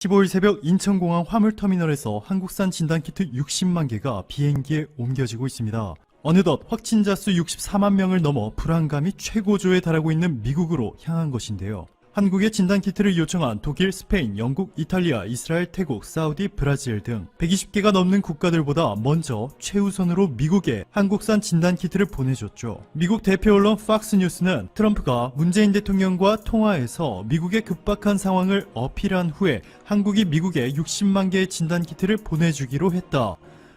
15일 새벽 인천공항 화물터미널에서 한국산 진단키트 60만 개가 비행기에 옮겨지고 있습니다. 어느덧 확진자 수 64만 명을 넘어 불안감이 최고조에 달하고 있는 미국으로 향한 것인데요. 한국에 진단키트를 요청한 독일, 스페인, 영국, 이탈리아, 이스라엘, 태국, 사우디, 브라질 등 120개가 넘는 국가들보다 먼저 최우선으로 미국에 한국산 진단키트를 보내줬죠. 미국 대표 언론 팍스뉴스는 트럼프가 문재인 대통령과 통화해서 미국의 급박한 상황을 어필한 후에 한국이 미국에 60만 개의 진단키트를 보내주기로 했다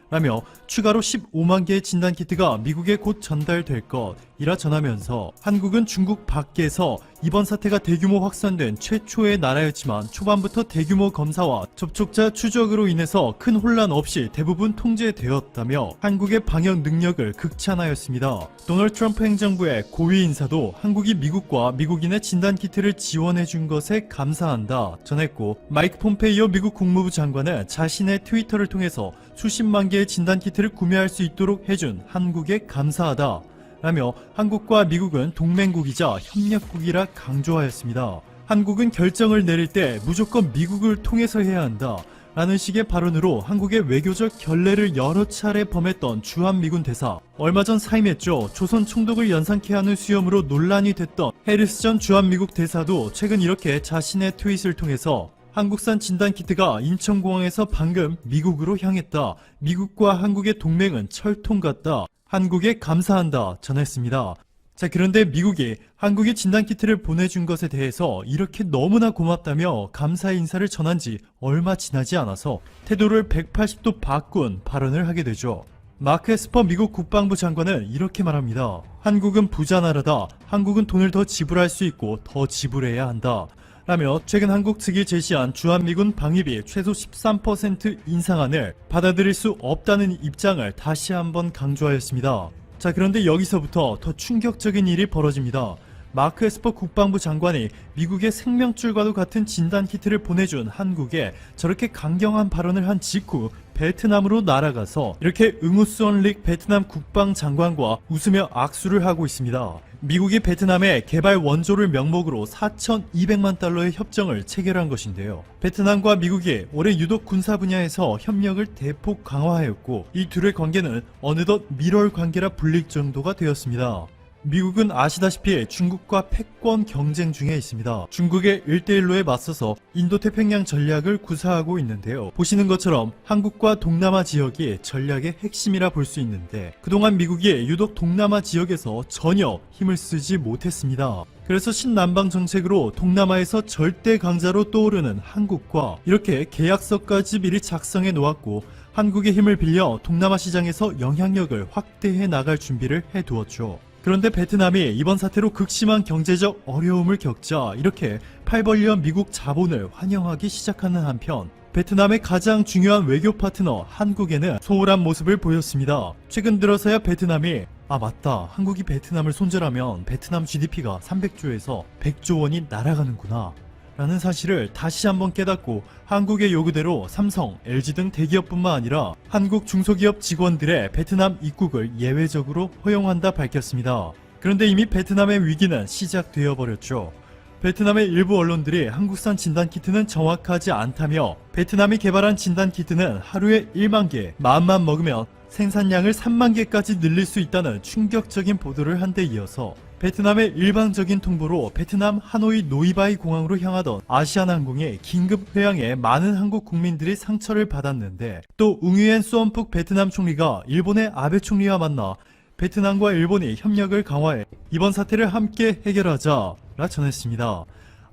라며 추가로 15만 개의 진단키트가 미국에 곧 전달될 것이라 전하면서 한국은 중국 밖에서 이번 사태가 대규모 확산된 최초의 나라였지만 초반부터 대규모 검사와 접촉자 추적으로 인해서 큰 혼란 없이 대부분 통제되었다며 한국의 방역 능력을 극찬하였습니다. 도널드 트럼프 행정부의 고위 인사도 한국이 미국과 미국인의 진단키트를 지원해준 것에 감사한다 전했고, 마이크 폼페이오 미국 국무부 장관은 자신의 트위터를 통해서 수십만 개의 진단키트를 구매할 수 있도록 해준 한국에 감사하다 라며 한국과 미국은 동맹국이자 협력국이라 강조하였습니다. 한국은 결정을 내릴 때 무조건 미국을 통해서 해야 한다 라는 식의 발언으로 한국의 외교적 결례를 여러 차례 범했던 주한미군 대사, 얼마 전 사임했죠. 조선 총독을 연상케 하는 수염으로 논란이 됐던 해리스 전 주한미국 대사도 최근 이렇게 자신의 트윗을 통해서 한국산 진단키트가 인천공항에서 방금 미국으로 향했다. 미국과 한국의 동맹은 철통 같다. 한국에 감사한다 전했습니다. 자, 그런데 미국이 한국에 진단키트를 보내준 것에 대해서 이렇게 너무나 고맙다며 감사 인사를 전한 지 얼마 지나지 않아서 태도를 180도 바꾼 발언을 하게 되죠. 마크 에스퍼 미국 국방부 장관은 이렇게 말합니다. 한국은 부자 나라다. 한국은 돈을 더 지불할 수 있고 더 지불해야 한다 라며 최근 한국 측이 제시한 주한미군 방위비 최소 13% 인상안을 받아들일 수 없다는 입장을 다시 한번 강조하였습니다. 자, 그런데 여기서부터 더 충격적인 일이 벌어집니다. 마크 에스퍼 국방부 장관이 미국의 생명줄과도 같은 진단키트를 보내준 한국에 저렇게 강경한 발언을 한 직후 베트남으로 날아가서 이렇게 응우수언 릭 베트남 국방장관과 웃으며 악수를 하고 있습니다. 미국이 베트남에 개발 원조를 명목으로 4,200만 달러의 협정을 체결한 것인데요. 베트남과 미국이 올해 유독 군사 분야에서 협력을 대폭 강화하였고 이 둘의 관계는 어느덧 밀월 관계라 불릴 정도가 되었습니다. 미국은 아시다시피 중국과 패권 경쟁 중에 있습니다. 중국의 1대1로에 맞서서 인도태평양 전략을 구사하고 있는데요. 보시는 것처럼 한국과 동남아 지역이 전략의 핵심이라 볼 수 있는데 그동안 미국이 유독 동남아 지역에서 전혀 힘을 쓰지 못했습니다. 그래서 신남방 정책으로 동남아에서 절대 강자로 떠오르는 한국과 이렇게 계약서까지 미리 작성해 놓았고 한국의 힘을 빌려 동남아 시장에서 영향력을 확대해 나갈 준비를 해두었죠. 그런데 베트남이 이번 사태로 극심한 경제적 어려움을 겪자 이렇게 팔 벌려 미국 자본을 환영하기 시작하는 한편 베트남의 가장 중요한 외교 파트너 한국에는 소홀한 모습을 보였습니다. 최근 들어서야 베트남이 맞다, 한국이 베트남을 손절하면 베트남 GDP가 300조에서 100조 원이 날아가는구나 라는 사실을 다시 한번 깨닫고 한국의 요구대로 삼성, LG 등 대기업뿐만 아니라 한국 중소기업 직원들의 베트남 입국을 예외적으로 허용한다 밝혔습니다. 그런데 이미 베트남의 위기는 시작되어 버렸죠. 베트남의 일부 언론들이 한국산 진단키트는 정확하지 않다며 베트남이 개발한 진단키트는 하루에 1만 개, 마음만 먹으면 생산량을 3만 개까지 늘릴 수 있다는 충격적인 보도를 한 데 이어서 베트남의 일방적인 통보로 베트남 하노이 노이바이 공항으로 향하던 아시아나항공의 긴급 회항에 많은 한국 국민들이 상처를 받았는데 또 웅유엔 수원푹 베트남 총리가 일본의 아베 총리와 만나 베트남과 일본이 협력을 강화해 이번 사태를 함께 해결하자 라 전했습니다.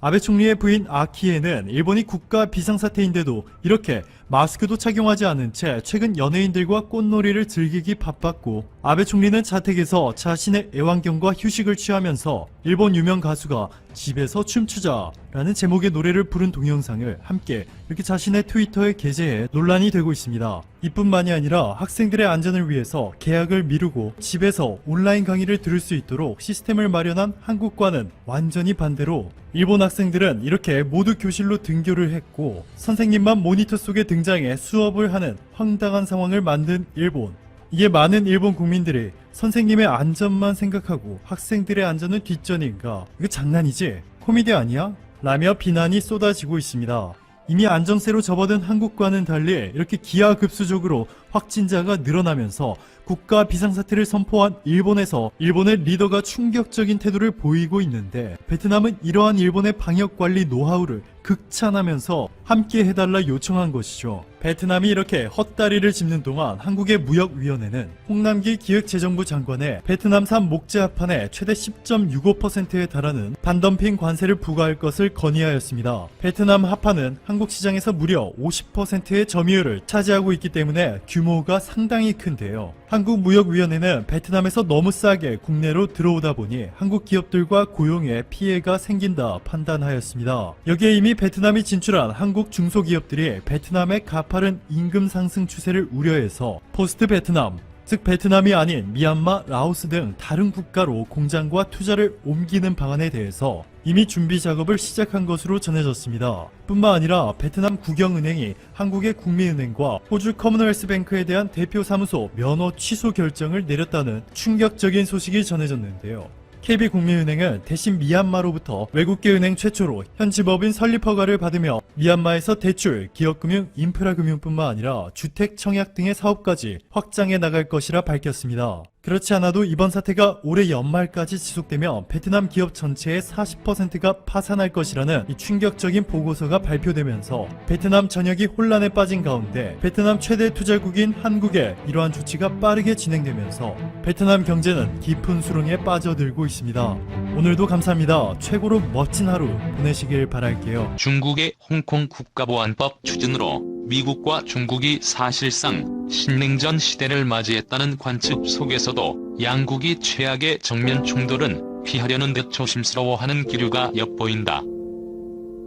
아베 총리의 부인 아키에는 일본이 국가 비상사태인데도 이렇게 마스크도 착용하지 않은 채 최근 연예인들과 꽃놀이를 즐기기 바빴고 아베 총리는 자택에서 자신의 애완견과 휴식을 취하면서 일본 유명 가수가 집에서 춤추자 라는 제목의 노래를 부른 동영상을 함께 이렇게 자신의 트위터에 게재해 논란이 되고 있습니다. 이뿐만이 아니라 학생들의 안전을 위해서 개학을 미루고 집에서 온라인 강의를 들을 수 있도록 시스템을 마련한 한국과는 완전히 반대로 일본 학생들은 이렇게 모두 교실로 등교를 했고 선생님만 모니터 속에 등장해 수업을 하는 황당한 상황을 만든 일본. 이게 많은 일본 국민들이 선생님의 안전만 생각하고 학생들의 안전은 뒷전인가? 이거 장난이지? 코미디 아니야? 라며 비난이 쏟아지고 있습니다. 이미 안정세로 접어든 한국과는 달리 이렇게 기하급수적으로 확진자가 늘어나면서 국가 비상사태를 선포한 일본에서 일본의 리더가 충격적인 태도를 보이고 있는데, 베트남은 이러한 일본의 방역관리 노하우를 극찬하면서 함께 해달라 요청한 것이죠. 베트남이 이렇게 헛다리를 짚는 동안 한국의 무역위원회는 홍남기 기획재정부 장관의 베트남산 목재 합판에 최대 10.65%에 달하는 반덤핑 관세를 부과할 것을 건의하였습니다. 베트남 합판은 한국 시장에서 무려 50%의 점유율을 차지하고 있기 때문에 규모가 상당히 큰데요. 한국무역위원회는 베트남에서 너무 싸게 국내로 들어오다 보니 한국 기업들과 고용에 피해가 생긴다 판단하였습니다. 여기에 이미 베트남이 진출한 한국 중소기업들이 베트남의 가파른 임금 상승 추세를 우려해서 포스트 베트남, 즉 베트남이 아닌 미얀마, 라오스 등 다른 국가로 공장과 투자를 옮기는 방안에 대해서 이미 준비 작업을 시작한 것으로 전해졌습니다. 뿐만 아니라 베트남 국영은행이 한국의 국민은행과 호주 커먼웰스뱅크에 대한 대표 사무소 면허 취소 결정을 내렸다는 충격적인 소식이 전해졌는데요. KB국민은행은 대신 미얀마로부터 외국계 은행 최초로 현지 법인 설립 허가를 받으며 미얀마에서 대출, 기업금융, 인프라금융뿐만 아니라 주택 청약 등의 사업까지 확장해 나갈 것이라 밝혔습니다. 그렇지 않아도 이번 사태가 올해 연말까지 지속되면 베트남 기업 전체의 40%가 파산할 것이라는 이 충격적인 보고서가 발표되면서 베트남 전역이 혼란에 빠진 가운데 베트남 최대 투자국인 한국의 이러한 조치가 빠르게 진행되면서 베트남 경제는 깊은 수렁에 빠져들고 있습니다. 오늘도 감사합니다. 최고로 멋진 하루 보내시길 바랄게요. 중국의 홍콩 국가보안법 추진으로 미국과 중국이 사실상 신냉전 시대를 맞이했다는 관측 속에서도 양국이 최악의 정면 충돌은 피하려는 듯 조심스러워하는 기류가 엿보인다.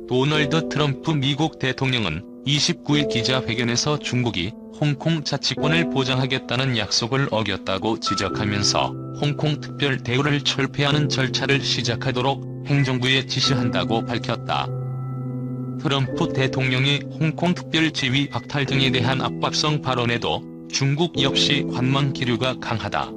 도널드 트럼프 미국 대통령은 29일 기자회견에서 중국이 홍콩 자치권을 보장하겠다는 약속을 어겼다고 지적하면서 홍콩 특별 대우를 철폐하는 절차를 시작하도록 행정부에 지시한다고 밝혔다. 트럼프 대통령의 홍콩 특별 지위 박탈 등에 대한 압박성 발언에도 중국 역시 관망 기류가 강하다.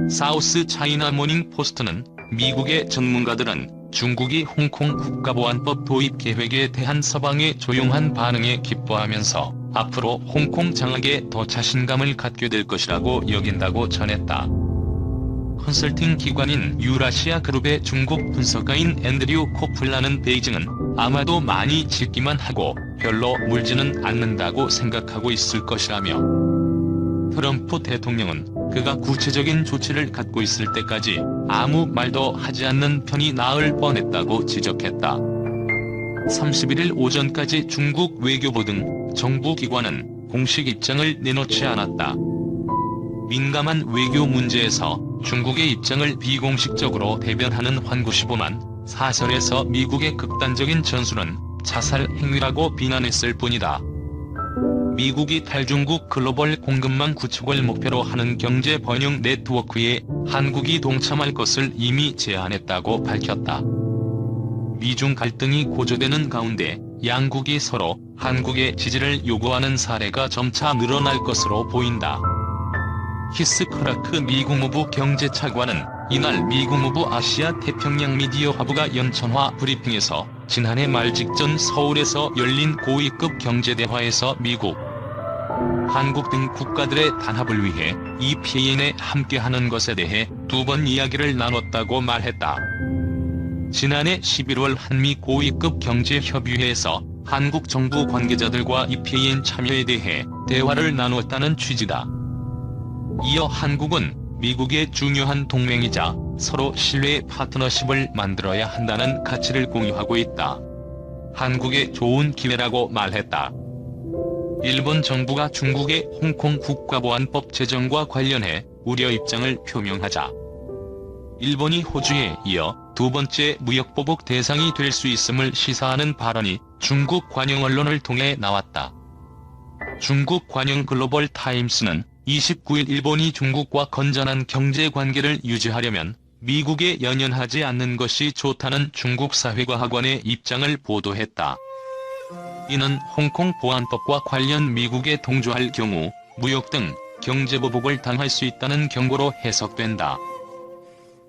사우스 차이나 모닝 포스트는 미국의 전문가들은 중국이 홍콩 국가보안법 도입 계획에 대한 서방의 조용한 반응에 기뻐하면서 앞으로 홍콩 장악에 더 자신감을 갖게 될 것이라고 여긴다고 전했다. 컨설팅 기관인 유라시아 그룹의 중국 분석가인 앤드류 코플라는 베이징은 아마도 많이 짓기만 하고 별로 물지는 않는다고 생각하고 있을 것이라며, 트럼프 대통령은 그가 구체적인 조치를 갖고 있을 때까지 아무 말도 하지 않는 편이 나을 뻔했다고 지적했다. 31일 오전까지 중국 외교부 등 정부기관은 공식 입장을 내놓지 않았다. 민감한 외교 문제에서 중국의 입장을 비공식적으로 대변하는 환구시보만 사설에서 미국의 극단적인 전술은 자살 행위라고 비난했을 뿐이다. 미국이 탈중국 글로벌 공급망 구축을 목표로 하는 경제 번영 네트워크에 한국이 동참할 것을 이미 제안했다고 밝혔다. 미중 갈등이 고조되는 가운데 양국이 서로 한국의 지지를 요구하는 사례가 점차 늘어날 것으로 보인다. 키스 크라크 미 국무부 경제차관은 이날 미 국무부 아시아 태평양 미디어 화부가 연천화 브리핑에서 지난해 말 직전 서울에서 열린 고위급 경제대화에서 미국, 한국 등 국가들의 단합을 위해 EPAN에 함께하는 것에 대해 두 번 이야기를 나눴다고 말했다. 지난해 11월 한미 고위급 경제협의회에서 한국 정부 관계자들과 EPAN 참여에 대해 대화를 나눴다는 취지다. 이어 한국은 미국의 중요한 동맹이자 서로 신뢰의 파트너십을 만들어야 한다는 가치를 공유하고 있다. 한국의 좋은 기회라고 말했다. 일본 정부가 중국의 홍콩 국가보안법 제정과 관련해 우려 입장을 표명하자 일본이 호주에 이어 두 번째 무역보복 대상이 될 수 있음을 시사하는 발언이 중국 관영 언론을 통해 나왔다. 중국 관영 글로벌 타임스는 29일 일본이 중국과 건전한 경제관계를 유지하려면 미국에 연연하지 않는 것이 좋다는 중국 사회과학원의 입장을 보도했다. 이는 홍콩 보안법과 관련 미국에 동조할 경우 무역 등 경제보복을 당할 수 있다는 경고로 해석된다.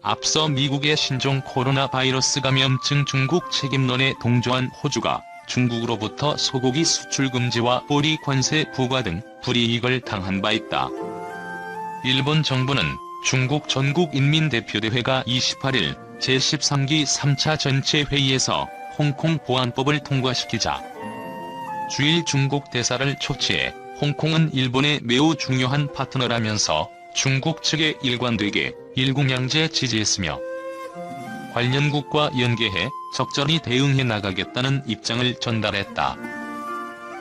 앞서 미국의 신종 코로나 바이러스 감염증 중국 책임론에 동조한 호주가 중국으로부터 소고기 수출 금지와 보리 관세 부과 등 불이익을 당한 바 있다. 일본 정부는 중국 전국인민대표대회가 28일 제13기 3차 전체회의에서 홍콩 보안법을 통과시키자 주일 중국 대사를 초치해 홍콩은 일본의 매우 중요한 파트너라면서 중국 측에 일관되게 일국양제 지지했으며 관련국과 연계해 적절히 대응해 나가겠다는 입장을 전달했다.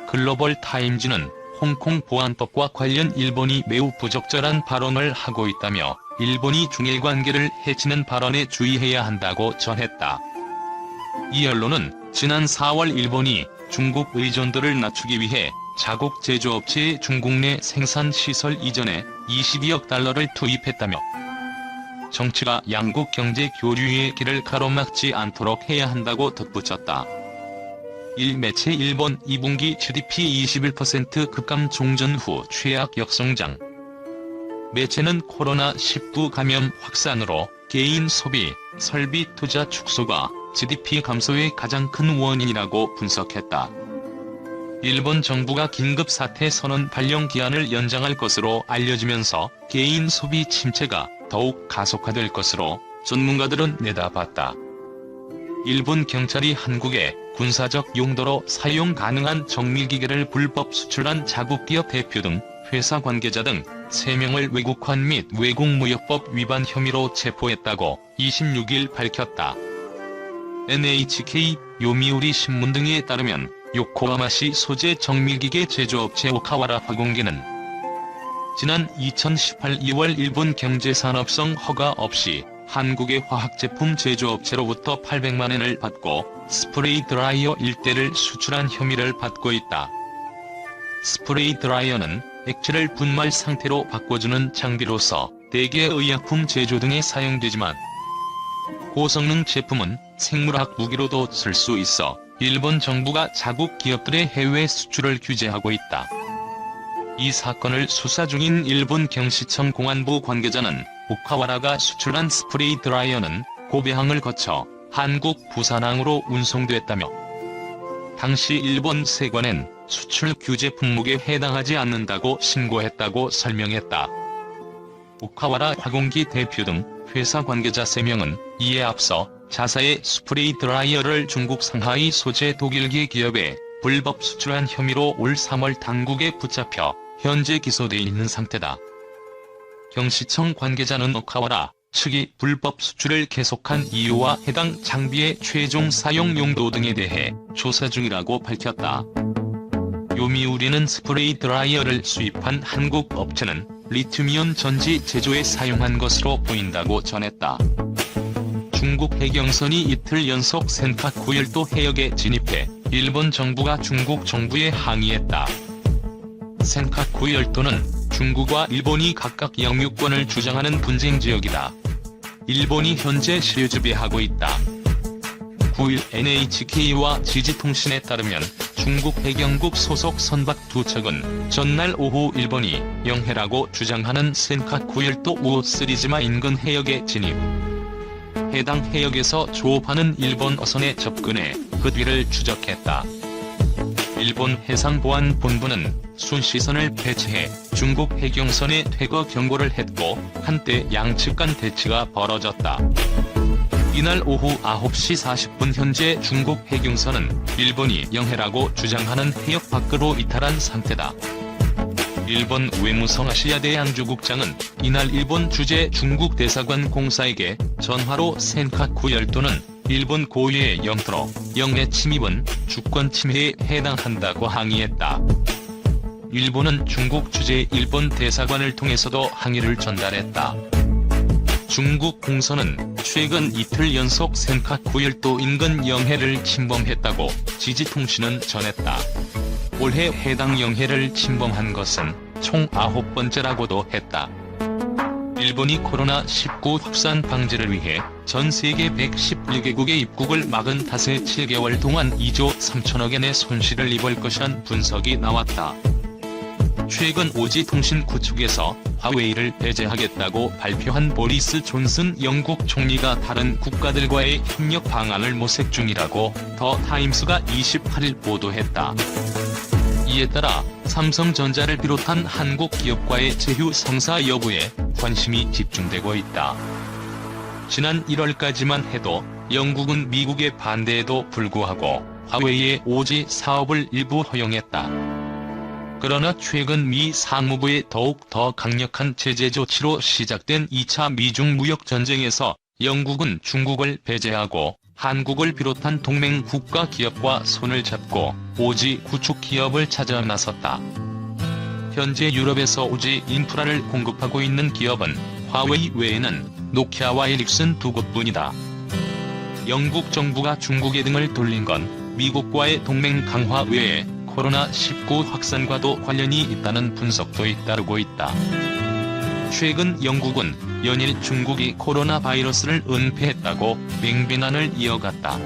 글로벌 타임즈는 홍콩 보안법과 관련 일본이 매우 부적절한 발언을 하고 있다며 일본이 중일 관계를 해치는 발언에 주의해야 한다고 전했다. 이 언론은 지난 4월 일본이 중국 의존도를 낮추기 위해 자국 제조업체의 중국 내 생산 시설 이전에 22억 달러를 투입했다며 정치가 양국 경제 교류의 길을 가로막지 않도록 해야 한다고 덧붙였다. 일매체 일본 2분기 GDP 21% 급감 종전 후 최악 역성장. 매체는 코로나19 감염 확산으로 개인 소비, 설비 투자 축소가 GDP 감소의 가장 큰 원인이라고 분석했다. 일본 정부가 긴급 사태 선언 발령 기한을 연장할 것으로 알려지면서 개인 소비 침체가 더욱 가속화될 것으로 전문가들은 내다봤다. 일본 경찰이 한국에 군사적 용도로 사용 가능한 정밀기계를 불법 수출한 자국기업 대표 등 회사 관계자 등 3명을 외국환 및 외국무역법 위반 혐의로 체포했다고 26일 밝혔다. NHK, 요미우리 신문 등에 따르면 요코하마시 소재 정밀기계 제조업체 오카와라 화공기는 지난 2018 2월 일본 경제산업성 허가 없이 한국의 화학제품 제조업체로부터 800만엔을 받고 스프레이 드라이어 1대를 수출한 혐의를 받고 있다. 스프레이 드라이어는 액체를 분말 상태로 바꿔주는 장비로서 대개 의약품 제조 등에 사용되지만 고성능 제품은 생물학 무기로도 쓸 수 있어 일본 정부가 자국 기업들의 해외 수출을 규제하고 있다. 이 사건을 수사 중인 일본 경시청 공안부 관계자는 오카와라가 수출한 스프레이 드라이어는 고배항을 거쳐 한국 부산항으로 운송됐다며 당시 일본 세관엔 수출 규제 품목에 해당하지 않는다고 신고했다고 설명했다. 오카와라 화공기 대표 등 회사 관계자 3명은 이에 앞서 자사의 스프레이 드라이어를 중국 상하이 소재 독일기 기업에 불법 수출한 혐의로 올 3월 당국에 붙잡혀 현재 기소돼 있는 상태다. 경시청 관계자는 오카와라 측이 불법 수출을 계속한 이유와 해당 장비의 최종 사용 용도 등에 대해 조사 중이라고 밝혔다. 요미우리는 스프레이 드라이어를 수입한 한국 업체는 리튬이온 전지 제조에 사용한 것으로 보인다고 전했다. 중국 해경선이 이틀 연속 센카쿠 열도 해역에 진입해 일본 정부가 중국 정부에 항의했다. 센카쿠 열도는 중국과 일본이 각각 영유권을 주장하는 분쟁 지역이다. 일본이 현재 시효지배하고 있다. 9일 NHK와 지지통신에 따르면 중국 해경국 소속 선박 2척은 전날 오후 일본이 영해라고 주장하는 센카쿠 열도 5시리즈마 인근 해역에 진입. 해당 해역에서 조업하는 일본 어선에 접근해 그 뒤를 추적했다. 일본 해상보안본부는 순시선을 배치해 중국 해경선에 퇴거 경고를 했고 한때 양측 간 대치가 벌어졌다. 이날 오후 9시 40분 현재 중국 해경선은 일본이 영해라고 주장하는 해역 밖으로 이탈한 상태다. 일본 외무성 아시아대 양조국장은 이날 일본 주재 중국 대사관 공사에게 전화로 센카쿠 열도는 일본 고유의 영토로 영해 침입은 주권 침해에 해당한다고 항의했다. 일본은 중국 주재 일본 대사관을 통해서도 항의를 전달했다. 중국 공선은 최근 이틀 연속 센카쿠 열도 인근 영해를 침범했다고 지지통신은 전했다. 올해 해당 영해를 침범한 것은 총 9번째라고도 했다. 일본이 코로나19 확산 방지를 위해 전 세계 111개국의 입국을 막은 탓에 7개월 동안 2조 3천억엔의 손실을 입을 것이란 분석이 나왔다. 최근 오지통신구 측에서 화웨이를 배제하겠다고 발표한 보리스 존슨 영국 총리가 다른 국가들과의 협력 방안을 모색 중이라고 더 타임스가 28일 보도했다. 이에 따라 삼성전자를 비롯한 한국 기업과의 제휴 성사 여부에 관심이 집중되고 있다. 지난 1월까지만 해도 영국은 미국의 반대에도 불구하고 화웨이의 오지 사업을 일부 허용했다. 그러나 최근 미 상무부의 더욱 더 강력한 제재 조치로 시작된 2차 미중 무역 전쟁에서 영국은 중국을 배제하고 한국을 비롯한 동맹 국가 기업과 손을 잡고 오지 구축 기업을 찾아 나섰다. 현재 유럽에서 오지 인프라를 공급하고 있는 기업은 화웨이 외에는 노키아와 에릭슨 두 곳뿐이다. 영국 정부가 중국의 등을 돌린 건 미국과의 동맹 강화 외에 코로나19 확산과도 관련이 있다는 분석도 잇따르고 있다. 최근 영국은 연일 중국이 코로나 바이러스를 은폐했다고 맹비난을 이어갔다.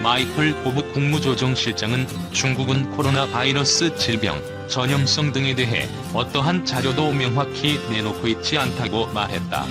마이클 고브 국무조정실장은 중국은 코로나 바이러스 질병, 전염성 등에 대해 어떠한 자료도 명확히 내놓고 있지 않다고 말했다.